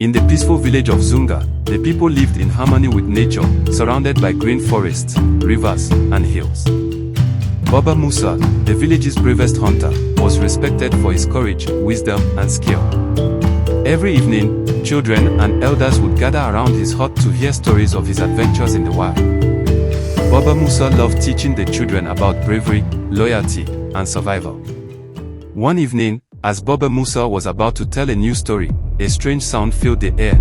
In the peaceful village of Zunga, the people lived in harmony with nature, surrounded by green forests, rivers, and hills. Baba Musa, the village's bravest hunter, was respected for his courage, wisdom, and skill. Every evening, children and elders would gather around his hut to hear stories of his adventures in the wild. Baba Musa loved teaching the children about bravery, loyalty, and survival. One evening, as Baba Musa was about to tell a new story, a strange sound filled the air.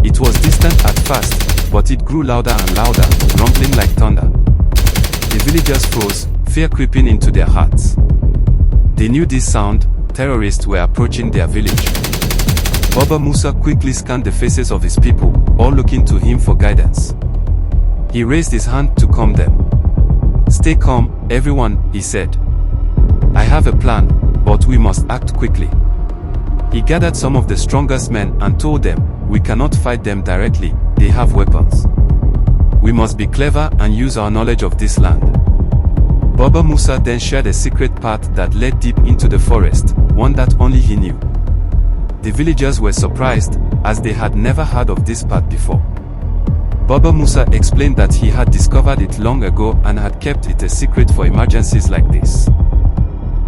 It was distant at first, but it grew louder and louder, rumbling like thunder. The villagers froze, fear creeping into their hearts. They knew this sound. Terrorists were approaching their village. Baba Musa quickly scanned the faces of his people, all looking to him for guidance. He raised his hand to calm them. "Stay calm, everyone," he said. "I have a plan, but we must act quickly." He gathered some of the strongest men and told them, "We cannot fight them directly, they have weapons. We must be clever and use our knowledge of this land." Baba Musa then shared a secret path that led deep into the forest, one that only he knew. The villagers were surprised, as they had never heard of this path before. Baba Musa explained that he had discovered it long ago and had kept it a secret for emergencies like this.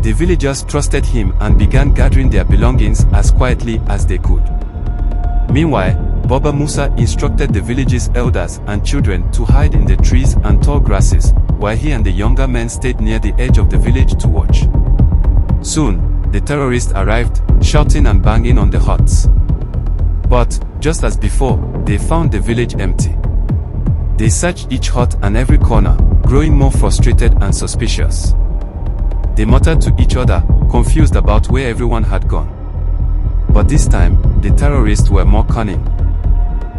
The villagers trusted him and began gathering their belongings as quietly as they could. Meanwhile, Baba Musa instructed the village's elders and children to hide in the trees and tall grasses, while he and the younger men stayed near the edge of the village to watch. Soon, the terrorists arrived, shouting and banging on the huts. But, just as before, they found the village empty. They searched each hut and every corner, growing more frustrated and suspicious. They muttered to each other, confused about where everyone had gone. But this time, the terrorists were more cunning.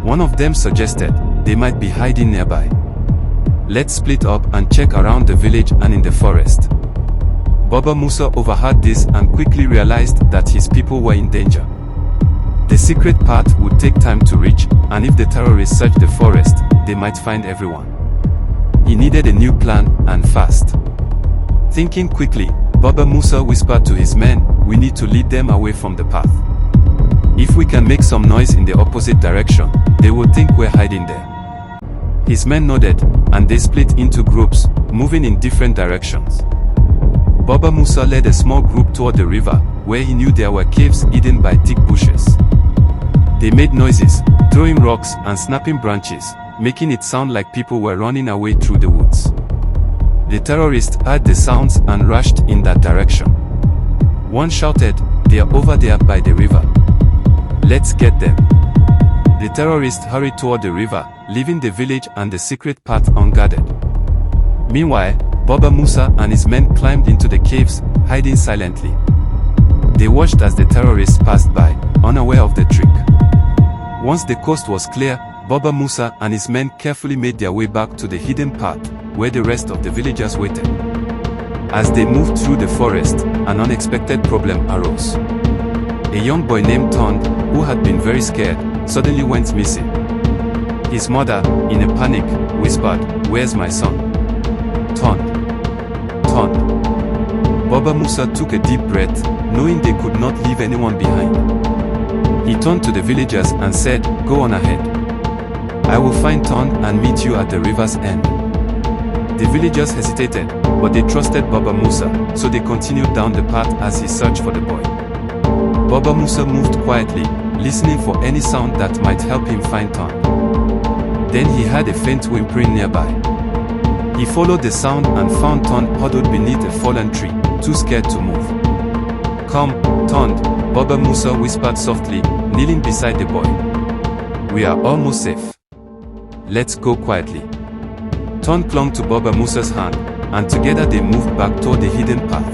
One of them suggested, they might be hiding nearby. "Let's split up and check around the village and in the forest." Baba Musa overheard this and quickly realized that his people were in danger. The secret path would take time to reach, and if the terrorists searched the forest, they might find everyone. He needed a new plan, and fast. Thinking quickly, Baba Musa whispered to his men, "We need to lead them away from the path. If we can make some noise in the opposite direction, they will think we're hiding there." His men nodded, and they split into groups, moving in different directions. Baba Musa led a small group toward the river, where he knew there were caves hidden by thick bushes. They made noises, throwing rocks and snapping branches, making it sound like people were running away through the woods. The terrorists heard the sounds and rushed in that direction. One shouted, "They are over there by the river. Let's get them." The terrorists hurried toward the river, leaving the village and the secret path unguarded. Meanwhile, Baba Musa and his men climbed into the caves, hiding silently. They watched as the terrorists passed by, unaware of the trick. Once the coast was clear, Baba Musa and his men carefully made their way back to the hidden path, where the rest of the villagers waited. As they moved through the forest, an unexpected problem arose. A young boy named Tond, who had been very scared, suddenly went missing. His mother, in a panic, whispered, "Where's my son? Tond. Tond." Baba Musa took a deep breath, knowing they could not leave anyone behind. He turned to the villagers and said, "Go on ahead. I will find Tond and meet you at the river's end." The villagers hesitated, but they trusted Baba Musa, so they continued down the path as he searched for the boy. Baba Musa moved quietly, listening for any sound that might help him find Tond. Then he heard a faint whimpering nearby. He followed the sound and found Tond huddled beneath a fallen tree, too scared to move. "Come, Tond," Baba Musa whispered softly, kneeling beside the boy. "We are almost safe. Let's go quietly." Tond clung to Baba Musa's hand, and together they moved back toward the hidden path.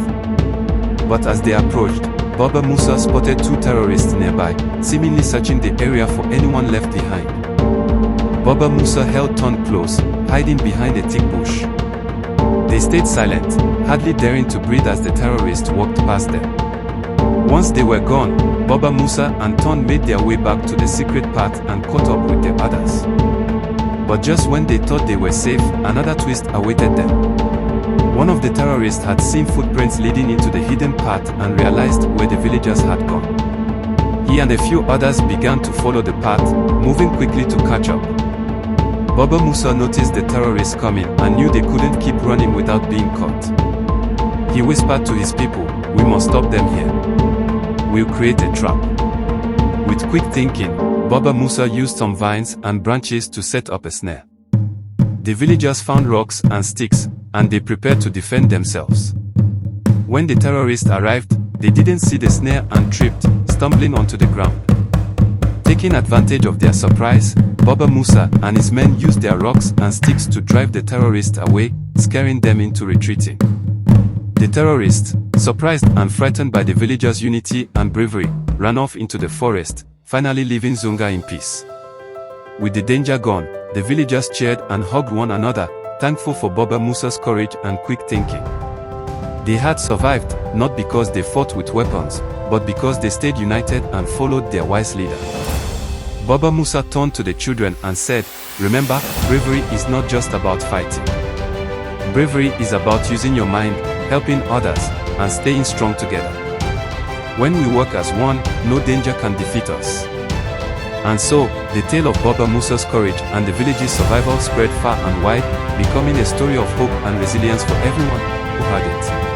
But as they approached, Baba Musa spotted two terrorists nearby, seemingly searching the area for anyone left behind. Baba Musa held Tond close, hiding behind a thick bush. They stayed silent, hardly daring to breathe as the terrorists walked past them. Once they were gone, Baba Musa and Tond made their way back to the secret path and caught up with the others. But just when they thought they were safe, another twist awaited them. One of the terrorists had seen footprints leading into the hidden path and realized where the villagers had gone. He and a few others began to follow the path, moving quickly to catch up. Baba Musa noticed the terrorists coming and knew they couldn't keep running without being caught. He whispered to his people, "We must stop them here. We'll create a trap." With quick thinking, Baba Musa used some vines and branches to set up a snare. The villagers found rocks and sticks, and they prepared to defend themselves. When the terrorists arrived, they didn't see the snare and tripped, stumbling onto the ground. Taking advantage of their surprise, Baba Musa and his men used their rocks and sticks to drive the terrorists away, scaring them into retreating. The terrorists, surprised and frightened by the villagers' unity and bravery, ran off into the forest, finally leaving Zunga in peace. With the danger gone, the villagers cheered and hugged one another, thankful for Baba Musa's courage and quick thinking. They had survived, not because they fought with weapons, but because they stayed united and followed their wise leader. Baba Musa turned to the children and said, "Remember, bravery is not just about fighting. Bravery is about using your mind, helping others, and staying strong together. When we work as one, no danger can defeat us." And so, the tale of Baba Musa's courage and the village's survival spread far and wide, becoming a story of hope and resilience for everyone who heard it.